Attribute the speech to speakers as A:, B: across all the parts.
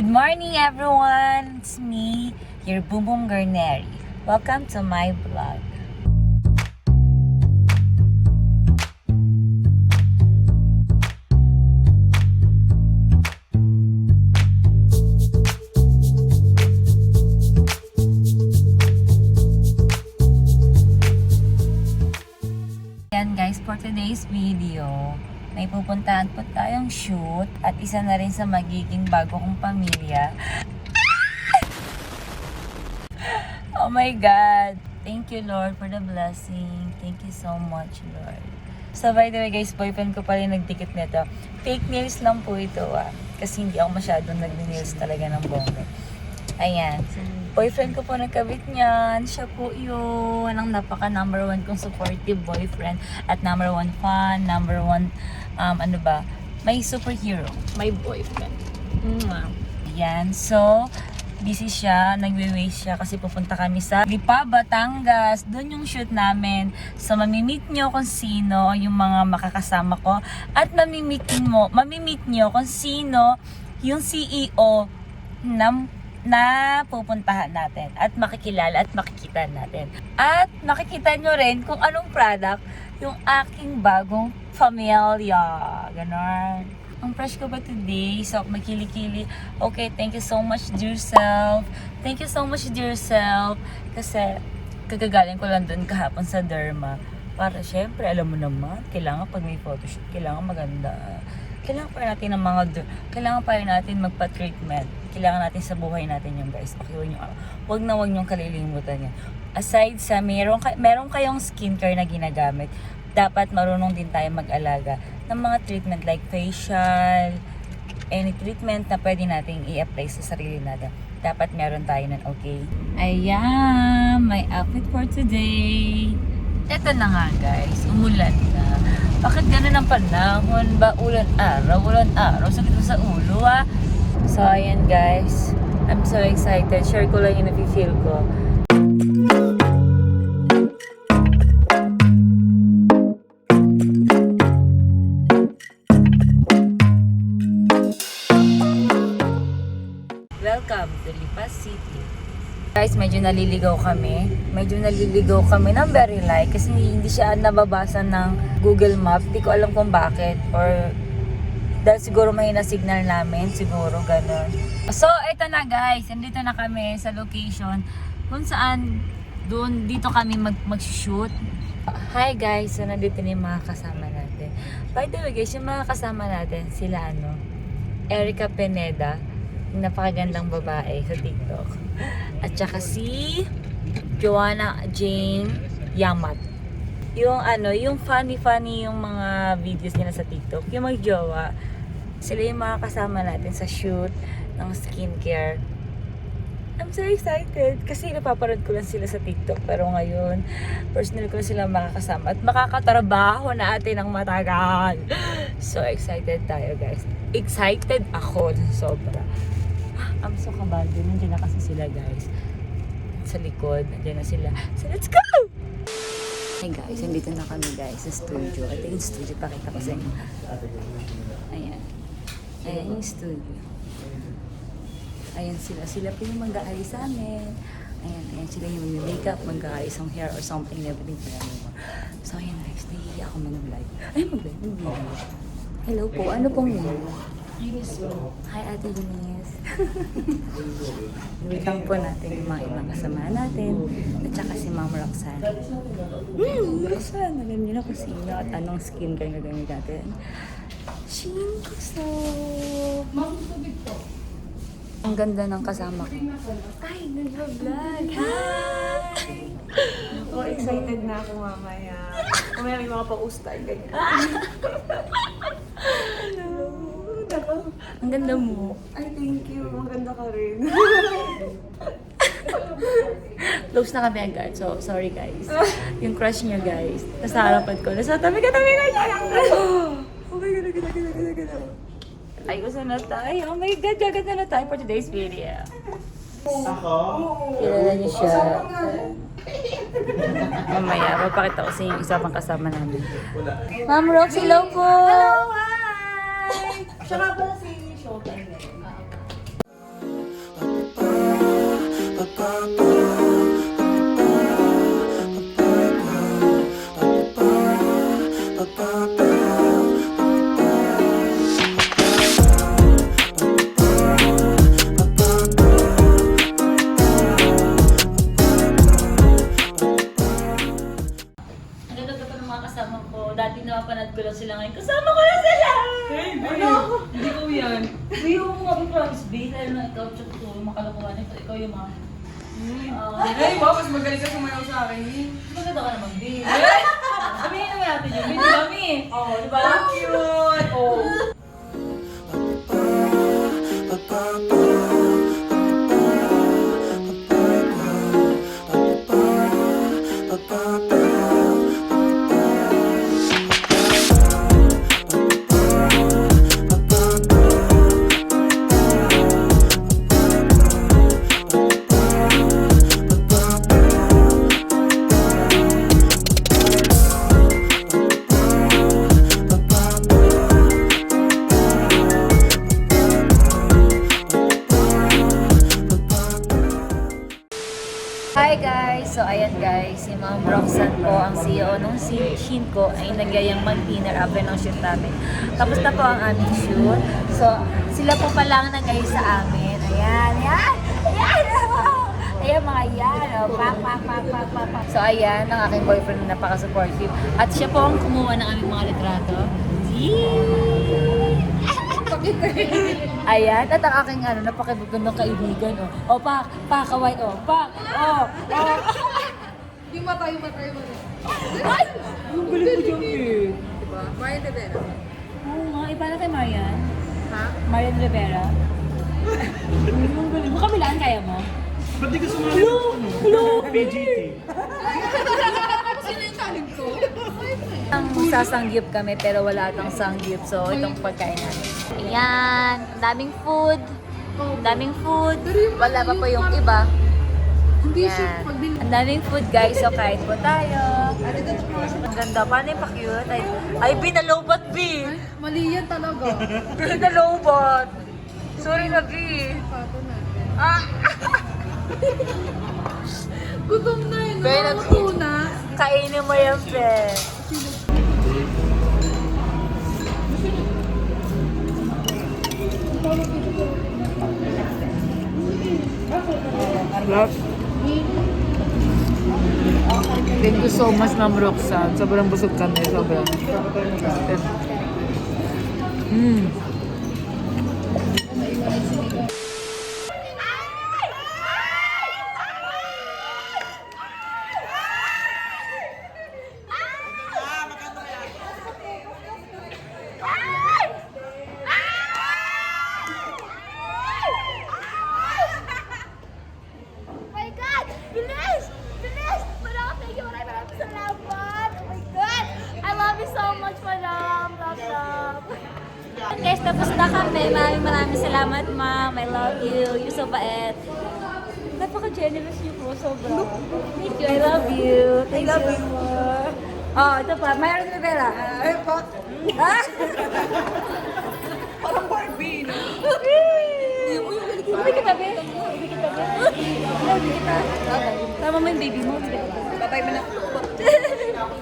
A: Good morning everyone! It's me, your Boom Boom Garneri. Welcome to my vlog. Yan guys, for today's video, may pupuntahan po tayong shoot at isa na rin sa magiging bago kong pamilya. Oh my God! Thank you Lord for the blessing. Thank you so much Lord. So by the way guys, boyfriend ko pala yung nagdikit nito. Fake nails lang po ito kasi hindi ako masyadong nag-nails talaga ng bongga. Ayan. Boyfriend ko po nagkabit niyan. Siya po yun. Ang napaka number one kong supportive boyfriend. At number one fan. Number one, may superhero. My boyfriend. Ayan. So, busy siya. Nagwe-waste siya kasi pupunta kami sa Lipa, Batangas. Doon yung shoot namin. So, mamimit nyo kung sino yung mga makakasama ko. At mamimit nyo kung sino yung CEO na pupuntahan natin at makikilala at makikita natin. At makikita nyo rin kung anong product yung aking bagong pamilya. Ganon. Ang fresh ko ba today? So, magkili-kili. Okay, thank you so much dear self. Thank you so much dear self. Kasi kagagaling ko lang doon kahapon sa Derma. Para syempre, alam mo naman, kailangan pag may photoshoot, kailangan maganda. Kailangan pa rin natin magpa-treatment. Kailangan natin sa buhay natin yung guys. Okay, wag niyong kalilimutan yan. Aside sa meron kayong skincare na ginagamit, dapat marunong din tayo mag-alaga ng mga treatment like facial, any treatment na pwede nating i-apply sa sarili natin. Dapat meron tayo nun, okay? Ayan, my outfit for today. Ito na nga guys, umulan na. Bakit ganun ang panahon? Ba ulan araw, sakit mo sa ulo So ayan guys, I'm so excited. Share ko lang yung nafe-feel ko. Welcome to Lipa City. Guys, medyo naliligaw kami ng very light kasi hindi siya nababasa ng Google Maps. Hindi ko alam kung bakit or dahil siguro mahina signal namin, siguro ganun. So, ito na guys, nandito na kami sa location kung saan dito kami mag-shoot. Hi guys, so nandito na yung mga kasama natin. By the way guys, yung mga kasama natin, sila Erica Pineda, napakagandang babae sa TikTok. At saka si Joanna Jane Yamat. Yung funny yung mga videos nila sa TikTok, yung mag-jowa. Sila yung mga kasama natin sa shoot ng skincare. I'm so excited kasi napapanood ko lang sila sa TikTok, pero ngayon personal ko sila makakasama at makakatrabaho natin ng matagal. So excited tayo guys. Excited ako sobra. I'm so kabado. Nandiyan na kasi sila guys. Sa likod, nandiyan na sila. So let's go! Hey guys, nandito na kami guys sa studio. Ito yung studio, pakita ko sa inyo. Ayan. Ayan yung studio. Ayan sila. Sila po yung mag-aayos sa amin. Ayan sila yung makeup, mag-aayos ang hair or something, everything. So ayan guys, nahihiya ako mag-vlog. Ay, mag-vlog. Hello po, ano pong name? Eunice po. Hi Ate Eunice. Welcome po natin yung mga ibang kasama natin. At saka si Ma'am Roxanne. Roxanne, alam niyo na kung sino at anong skincare na gamit natin. Shin Kuso. Ma'am, tubig po. Ang ganda ng kasama ko. Ay, nag-vlog. Hi!
B: Oh, excited na ako mamaya. Mamaya may mga pa-ustay, ganyan.
A: Ang ganda mo.
B: Ay, thank you. Maganda ka rin.
A: Close na kami agad. So, sorry guys. Yung crush niyo guys. Nasa harapan ko. Nasa tabi ka siya.
B: Oh my God.
A: Ay, usa na tayo. Oh my God, gaganda na tayo for today's video.
B: Ako?
A: Kilala niyo siya. Mamaya, magpakita ko sa inyo yung isa pang kasama namin. Ma'am Rox, hello po!
B: Hello, hi! Siya nga pala si Showtime.
A: Ang ganda pa ng mga kasama ko. Dati napapanood ko lang sila ngayon. Kasama ko na sila! Ano?
B: Hindi ko yan.
A: Yung mga promise, babe, lalo na ikaw, tsaka ito, yung makalokohan nito, ikaw yung mga...
B: Ay, wow, mas magaling ka sumayaw sa akin eh.
A: Maganda ka naman, babe. Sabihin naman natin yun, babe, kami. Oo, di ba?
B: Cute! Oh.
A: Hi guys! So ayan guys, si Ma'am Roxanne po, ang CEO ng Shinko ay nagyayang mag-dinner after ng shoot namin. Tapos na po ang aming shoot. So sila po pala ang nag-ayos sa amin. Ayan, ayan! Ayan! Ayan mga yan! Oh. Pak, pak, pak, pak, pak, pak. So ayan, ang aking boyfriend na napaka-supportive. At siya po ang kumuha ng aming mga litrato. Ayan, at ang aking napakagandang kaibigan, oh. O, pak, kaway, oh, pak, oh.
B: Yung mata.
A: Ay! Ang galing mo dyan, eh.
B: Diba? Marian Rivera.
A: Oo nga, iba na kay Marian.
B: Ha?
A: Marian Rivera. Ang galing mo. Kabilaan, kaya mo?
C: Ba't di ka sumali ng PGT?
B: Sino yung talent ko?
A: Ang sasangyup kami pero wala kang sangyup. So, itong pagkain namin. Ayan, ang daming food. Ang daming food. Wala pa po yung iba.
B: Hindi
A: Yan. Ang daming food guys, so kain po tayo. Ang ganda. Paano yung pa-cute? Ay, binalobat, B!
B: Mali yan talaga.
A: Binalobat! Sorry na, B!
B: Pato natin.
A: Ah!
B: Gutom na yun.
A: Pero,
B: Nakakuna.
A: kainin mo yan, Pe.
D: Thank you so much, Ma'am Roxanne. Sobrang busog kami. Sobrang.
E: My God! Bilis! Bilis! Madam, thank you. Maraming salamat. Oh my God! I love you so much, Madam. Love.
A: Guys, tapos na kami. Maraming salamat, ma'am. I love you. You're so bait. Napaka-generous niyo po. Sobra. Thank you. I love you. Thank you. Oh, ito pa. Mayroon Rivera.
B: Ay, pa.
A: Ha?
B: Parang Barbie, no?
A: Ibig kita, be. Ibig kita, be. Ibig kita. Tama mo yung baby mo.
B: Babay mo na.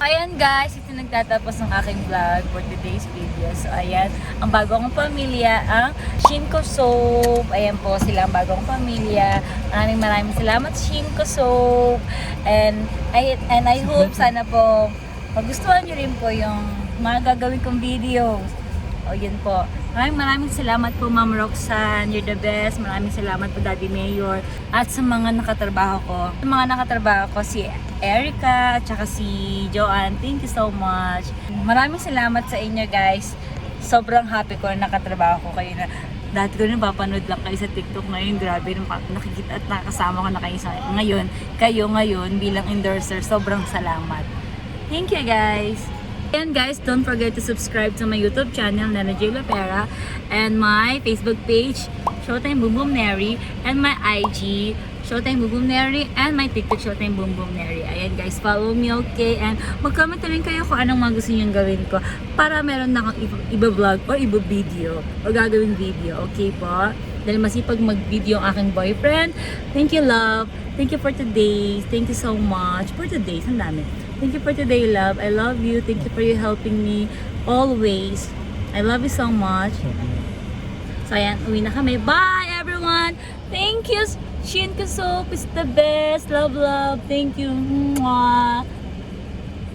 A: Ayan guys, ito nagtatapos ng aking vlog for today's video. So ayan, ang bago kong pamilya, ang Shinko Soap. Ayan po sila ang bagong pamilya. Maraming salamat Shinko Soap. And I hope sana po magustuhan nyo rin po yung mga gagawin kong videos. O yun po. Maraming salamat po Ma'am Roxanne. You're the best. Maraming salamat po Daddy Mayor. At sa mga nakatrabaho ko. Sa mga nakatrabaho ko si Erica at saka si Joanne. Thank you so much. Maraming salamat sa inyo guys. Sobrang happy ko na nakatrabaho ko kayo na dati ko rin papanood lang kayo sa TikTok ngayon. Grabe, nakikita at nakasama ko na kayo sa ngayon. Kayo ngayon bilang endorser. Sobrang salamat. Thank you guys. And guys, don't forget to subscribe to my YouTube channel, Nana J. Lapera, and my Facebook page, Showtime Boom Boom Neri, and my IG, Showtime Boom Boom Neri, and my TikTok, Showtime Boom Boom Neri. Ayan guys, follow me, okay? And mag-comment na rin kayo kung anong mga gusto niyong gawin ko para meron na akong iba-vlog or iba-video o gagawin video, okay po? Dahil masipag mag-video ang aking boyfriend. Thank you, love. Thank you for today. Thank you so much. For today, ang dami. Thank you for today, love. I love you. Thank you for you helping me always. I love you so much. So, ayan, uwi na kami. Bye, everyone! Thank you! Shin Kusop is the best. Love, love. Thank you. Mwah.